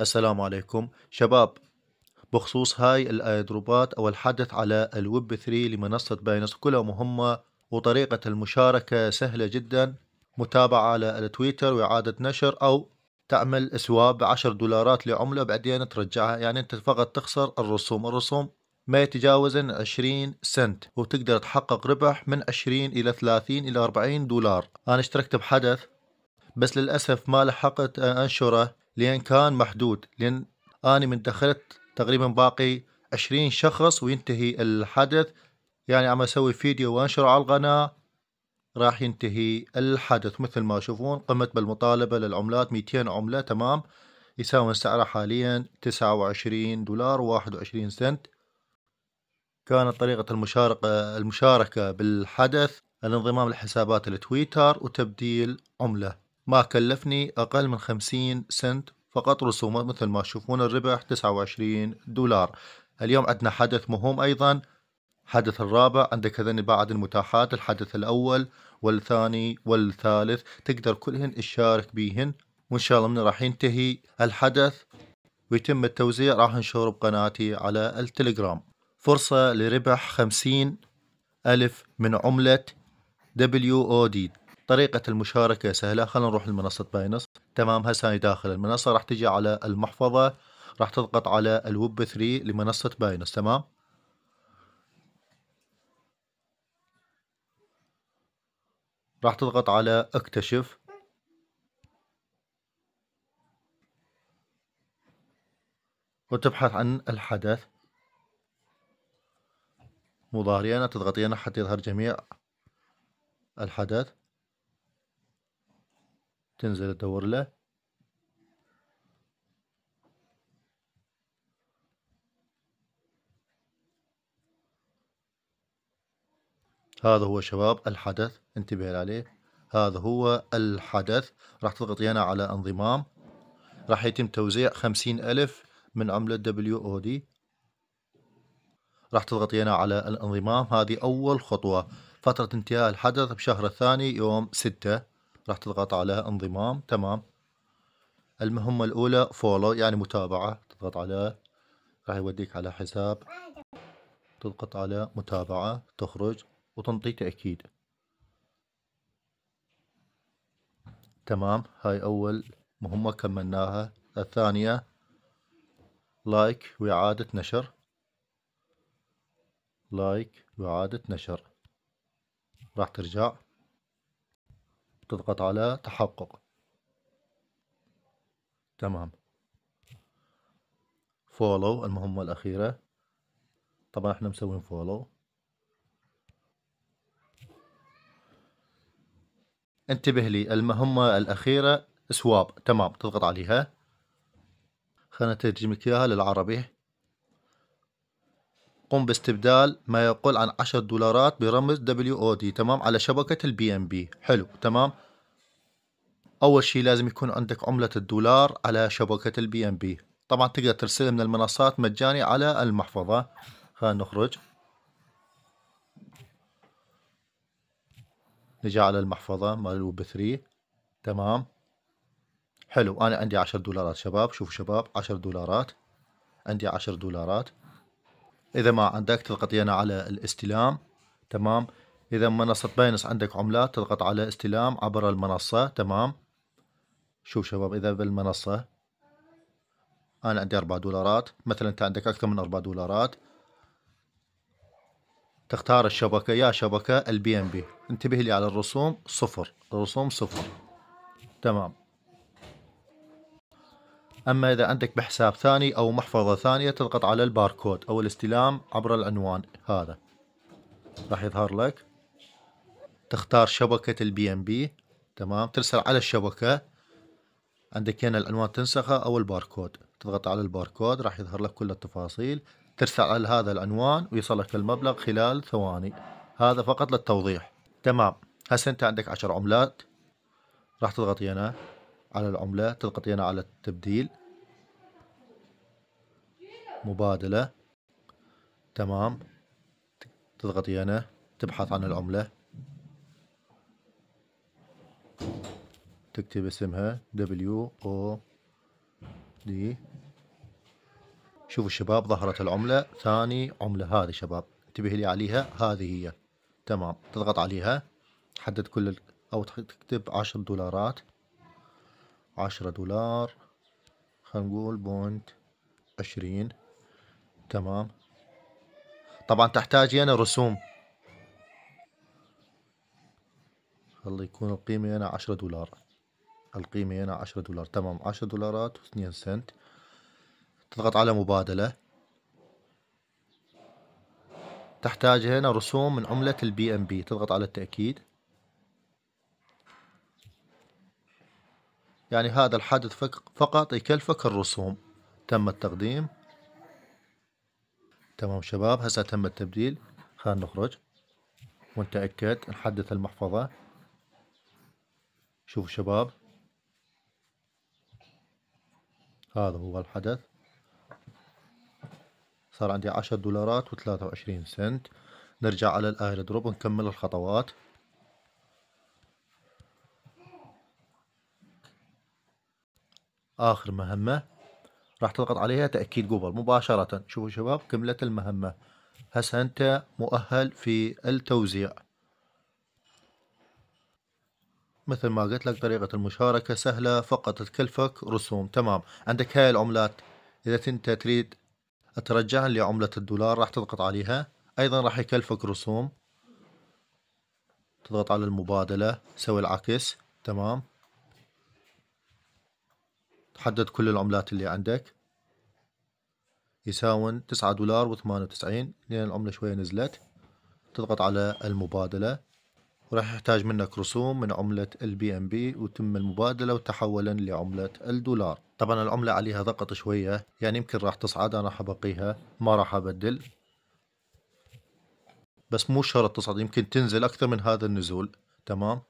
السلام عليكم شباب. بخصوص هاي الايردروبات او الحدث على الويب 3 لمنصة باينس كلها مهمة، وطريقة المشاركة سهلة جدا. متابعة على التويتر وإعادة نشر، او تعمل سواب $10 لعملة بعدين ترجعها. يعني انت فقط تخسر الرسوم ما يتجاوز 20 سنت، وتقدر تحقق ربح من 20 إلى 30 إلى $40. أنا اشتركت بحدث بس للأسف ما لحقت أنشره لأن كان محدود، لأن أنا من دخلت تقريبا باقي 20 شخص وينتهي الحدث. يعني عم أسوي فيديو وأنشره على القناة راح ينتهي الحدث. مثل ما تشوفون قمت بالمطالبة للعملات 200 عملة، تمام، يساوي سعره حاليا $29.21. كانت طريقة المشاركة بالحدث الانضمام لحسابات التويتر وتبديل عملة. ما كلفني أقل من 50 سنت فقط رسومات. مثل ما تشوفون الربح $29. اليوم عندنا حدث مهم أيضا، حدث الرابع. عندك هذين بعد المتاحات، الحدث الأول والثاني والثالث، تقدر كلهن تشارك بيهن. وإن شاء الله من راح ينتهي الحدث ويتم التوزيع راح نشره بقناتي على التليجرام. فرصة لربح 50,000 من عملة WOD. طريقة المشاركة سهلة. خلينا نروح لمنصة باينس. تمام، هسه داخل المنصة راح تجي على المحفظة، راح تضغط على الويب 3 لمنصة باينس. تمام، راح تضغط على اكتشف، وتبحث عن الحدث. مو ظاهري أنا، تضغطي هنا حتى يظهر جميع الحدث. تنزل تدور له. هذا هو شباب الحدث، انتبه عليه. هذا هو الحدث. راح تضغطي هنا على انضمام، راح يتم توزيع 50,000 من عملة WOD. راح تضغطي هنا على الانضمام، هذه أول خطوة. فترة انتهاء الحدث بشهر الثاني يوم 6. راح تضغط على انضمام. تمام، المهمة الأولى فولو يعني متابعة، تضغط على، راح يوديك على حساب، تضغط على متابعة، تخرج وتنطي تأكيد. تمام، هاي أول مهمة كملناها. الثانية لايك وإعادة نشر، لايك وإعادة نشر. راح ترجع تضغط على تحقق. تمام، فولو المهمة الأخيرة. طبعا احنا مسوين فولو. انتبه لي، المهمة الأخيرة سواب. تمام، تضغط عليها. خلنا ترجم لك إياها للعربي. قم باستبدال ما يقل عن $10 برمز WOD، تمام، على شبكة BNB. حلو، تمام. أول شي لازم يكون عندك عملة $1 على شبكة BNB. طبعا تقدر ترسلها من المنصات مجاني على المحفظة. خلينا نخرج، نجي على المحفظة مال الويب 3. تمام، حلو. أنا عندي $10 شباب. شوفوا شباب، $10. عندي $10. إذا ما عندك تضغط هنا على الاستلام. تمام، إذا منصة باينس عندك عملات تضغط على استلام عبر المنصة. تمام، شوف شباب، إذا بالمنصة أنا عندي $4 مثلا، أنت عندك أكثر من $4، تختار الشبكة، يا شبكة BNB. انتبه لي على الرسوم صفر، الرسوم صفر. تمام. أما إذا عندك بحساب ثاني أو محفظة ثانية تضغط على الباركود أو الاستلام عبر العنوان هذا، راح يظهر لك. تختار شبكة BNB. تمام، ترسل على الشبكة. عندك هنا العنوان تنسخه أو الباركود، تضغط على الباركود راح يظهر لك كل التفاصيل. ترسل على هذا العنوان ويصلك المبلغ خلال ثواني. هذا فقط للتوضيح. تمام، هسه أنت عندك 10 عملات. راح تضغطي هنا على العملة، تضغطي هنا على التبديل، مبادلة. تمام، تضغطي هنا تبحث عن العملة، تكتب اسمها WOD. دي. شوفوا الشباب ظهرت العملة، ثاني عملة هذه شباب، انتبه لي عليها، هذه هي. تمام، تضغط عليها، تحدد كل او تكتب 10 دولارات، 10 دولار، خلينا نقول بوينت 20. تمام. طبعا تحتاج هنا رسوم، خلي يكون القيمة هنا 10 دولار، القيمة هنا 10 دولار. تمام، 10 دولارات و2 سنت. تضغط على مبادلة، تحتاج هنا رسوم من عملة البي ام بي، تضغط على التأكيد. يعني هذا الحدث فقط يكلفك الرسوم. تم التقديم. تمام شباب، هسه تم التبديل. خلينا نخرج ونتأكد، نحدث المحفظة. شوفوا شباب، هذا هو الحدث، صار عندي 10 دولارات و23 سنت. نرجع على الاير دروب ونكمل الخطوات. اخر مهمة راح تضغط عليها تأكيد قبل مباشرة. شوفوا شباب، كملت المهمة. هسه انت مؤهل في التوزيع. مثل ما قلت لك، طريقة المشاركة سهلة، فقط تكلفك رسوم. تمام. عندك هاي العملات، اذا انت تريد ترجعها لعملة الدولار راح تضغط عليها، ايضا راح يكلفك رسوم. تضغط على المبادلة، سوي العكس. تمام. تحدد كل العملات اللي عندك، يساون 9 دولار و98، لأن العملة شوية نزلت. تضغط على المبادلة، وراح يحتاج منك رسوم من عملة البي ام بي، وتم المبادلة وتحولا لعملة الدولار. طبعا العملة عليها ضغط شوية، يعني يمكن راح تصعد، انا راح ابقيها ما راح ابدل. بس مو شرط تصعد، يمكن تنزل اكثر من هذا النزول. تمام.